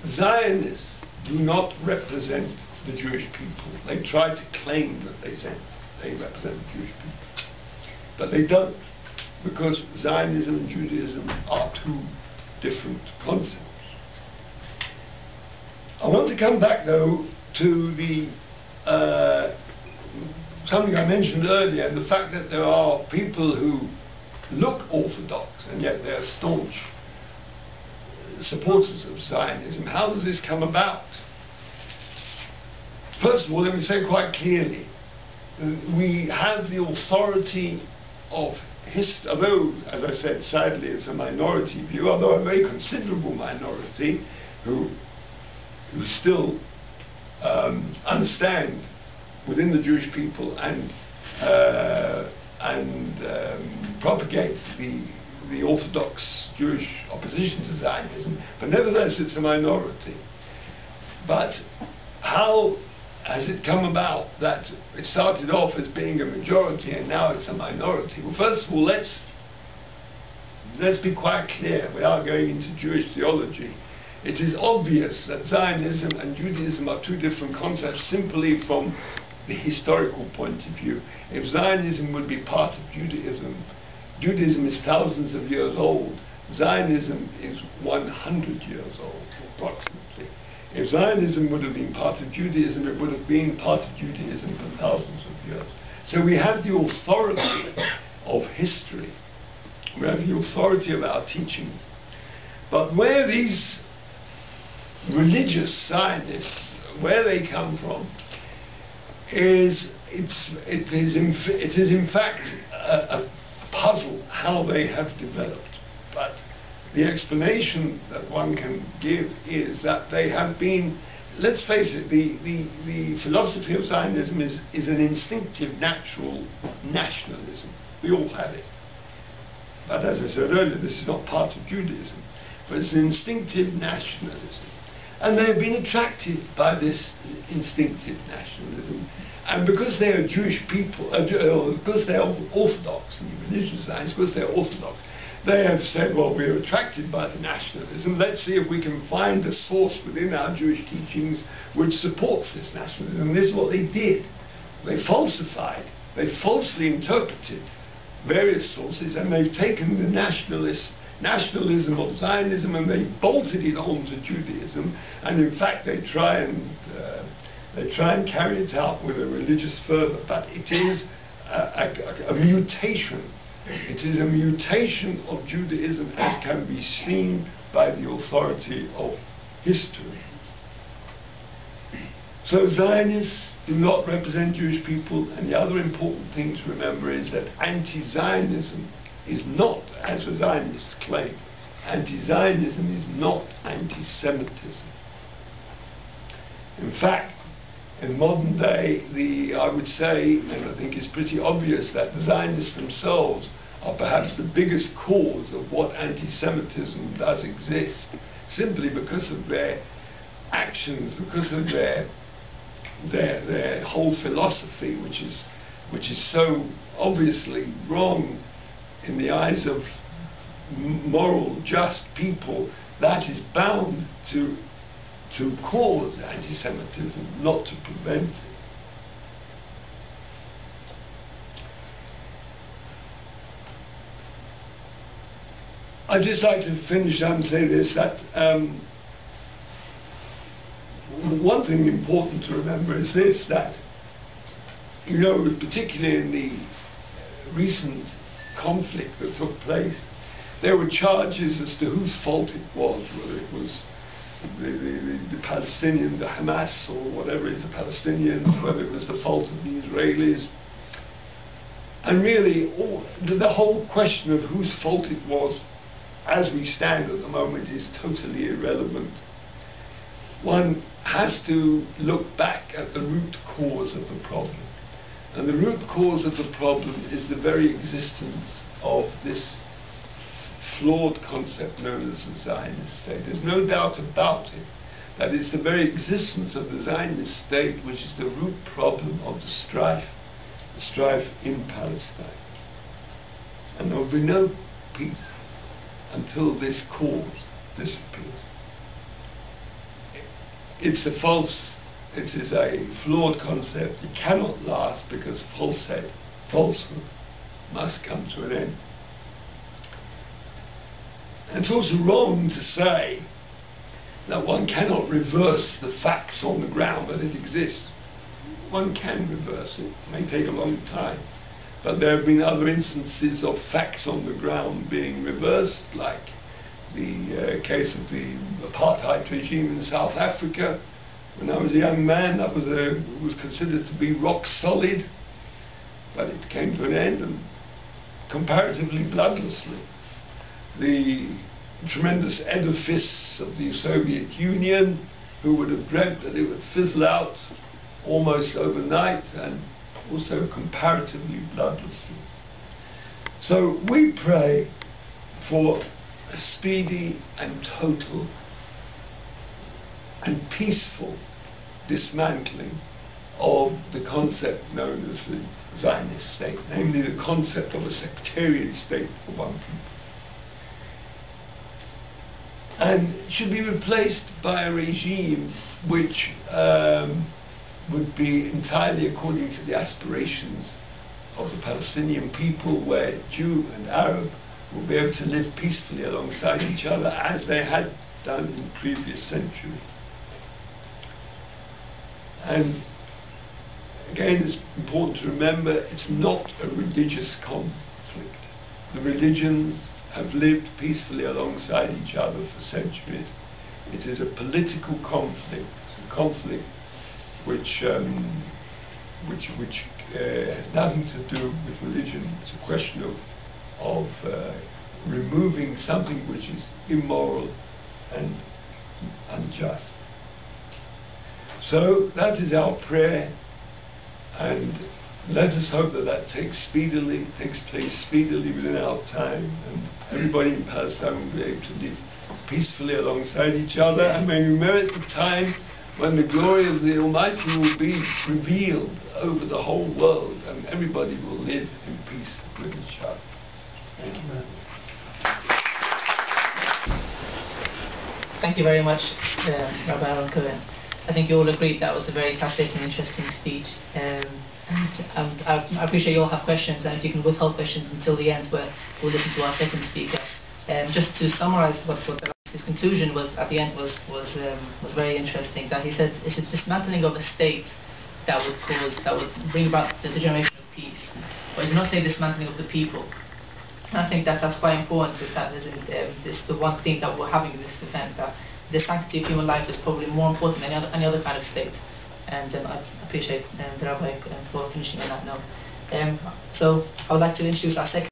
Zionists do not represent the Jewish people. They try to claim that they represent the Jewish people. But they don't, because Zionism and Judaism are two different concepts. I want to come back, though, to the something I mentioned earlier, the fact that there are people who look orthodox and yet they are staunch supporters of Zionism. How does this come about? First of all, let me say quite clearly, we have the authority of history, although, as I said, sadly it's a minority view, although a very considerable minority who still understand within the Jewish people and propagate the Orthodox Jewish opposition to Zionism, but nevertheless it's a minority. But how has it come about that it started off as being a majority and now it's a minority? Well, first of all, let's be quite clear without going into Jewish theology. It is obvious that Zionism and Judaism are two different concepts simply from the historical point of view. If Zionism would be part of Judaism, Judaism is thousands of years old. Zionism is 100 years old, approximately. If Zionism would have been part of Judaism, it would have been part of Judaism for thousands of years. So we have the authority of history. We have the authority of our teachings. But where these religious Zionists, where they come from, it is in fact a puzzle how they have developed. But the explanation that one can give is that they have been, let's face it, the philosophy of Zionism is an instinctive, natural nationalism. We all have it. But as I said earlier, this is not part of Judaism, but it's an instinctive nationalism. And they have been attracted by this instinctive nationalism. And because they are Jewish people, because they are Orthodox, and religious Zionists, because they are Orthodox, they have said, well, we're attracted by the nationalism. Let's see if we can find a source within our Jewish teachings which supports this nationalism. And this is what they did. They falsified, they falsely interpreted various sources, and they've taken the nationalism of Zionism and they bolted it on to Judaism, and in fact they try and carry it out with a religious fervor, but it is a mutation. It is a mutation of Judaism, as can be seen by the authority of history. So Zionists do not represent Jewish people, and the other important thing to remember is that anti-Zionism is not, as the Zionists claim, anti-Zionism is not anti-Semitism. In fact, in modern day, I would say, and I think it's pretty obvious, that the Zionists themselves are perhaps the biggest cause of what anti-Semitism does exist, simply because of their actions, because of their whole philosophy, which is so obviously wrong in the eyes of moral, just people, that is bound to cause anti-Semitism, not to prevent it. I'd just like to finish and say this, that one thing important to remember is this, that, you know, particularly in the recent conflict that took place, there were charges as to whose fault it was, whether it was the Palestinian, the Hamas, or whatever it is, the Palestinians, whether it was the fault of the Israelis. And really, the whole question of whose fault it was, as we stand at the moment, is totally irrelevant. One has to look back at the root cause of the problem. And the root cause of the problem is the very existence of this flawed concept known as the Zionist state. There's no doubt about it that it's the very existence of the Zionist state which is the root problem of the strife in Palestine. And there will be no peace until this cause disappears. it's a it is a flawed concept. It cannot last because falsehood must come to an end. And it's also wrong to say that one cannot reverse the facts on the ground, but it exists. One can reverse it. It may take a long time. But there have been other instances of facts on the ground being reversed, like the case of the apartheid regime in South Africa. When I was a young man, that was considered to be rock solid, but it came to an end, and comparatively bloodlessly. The tremendous edifice of the Soviet Union, who would have dreamt that it would fizzle out almost overnight, and also comparatively bloodlessly. So we pray for a speedy and total and peaceful dismantling of the concept known as the Zionist state, namely the concept of a sectarian state for one people, and should be replaced by a regime which would be entirely according to the aspirations of the Palestinian people, where Jew and Arab will be able to live peacefully alongside each other as they had done in the previous century. And again, it's important to remember it's not a religious conflict. The religions have lived peacefully alongside each other for centuries. It is a political conflict. It's a conflict which has nothing to do with religion. It's a question of removing something which is immoral and unjust. So that is our prayer, and let us hope that that takes place speedily within our time, and everybody in Palestine will be able to live peacefully alongside each other, and may we merit the time when the glory of the Almighty will be revealed over the whole world, and everybody will live in peace with each other. Thank you very much. Thank you very much, Rabbi Aaron Cohen. I think you all agreed that was a very fascinating, interesting speech. And I appreciate you all have questions, and if you can withhold questions until the end, where we'll listen to our second speaker. Just to summarize what his conclusion was at the end was very interesting. That he said it's a dismantling of a state that would bring about the generation of peace, but he did not say dismantling of the people. And I think that's quite important. That is the one thing that we're having in this event, that the sanctity of human life is probably more important than any other kind of state. And I appreciate the Rabbi for finishing on that note. So I would like to introduce our second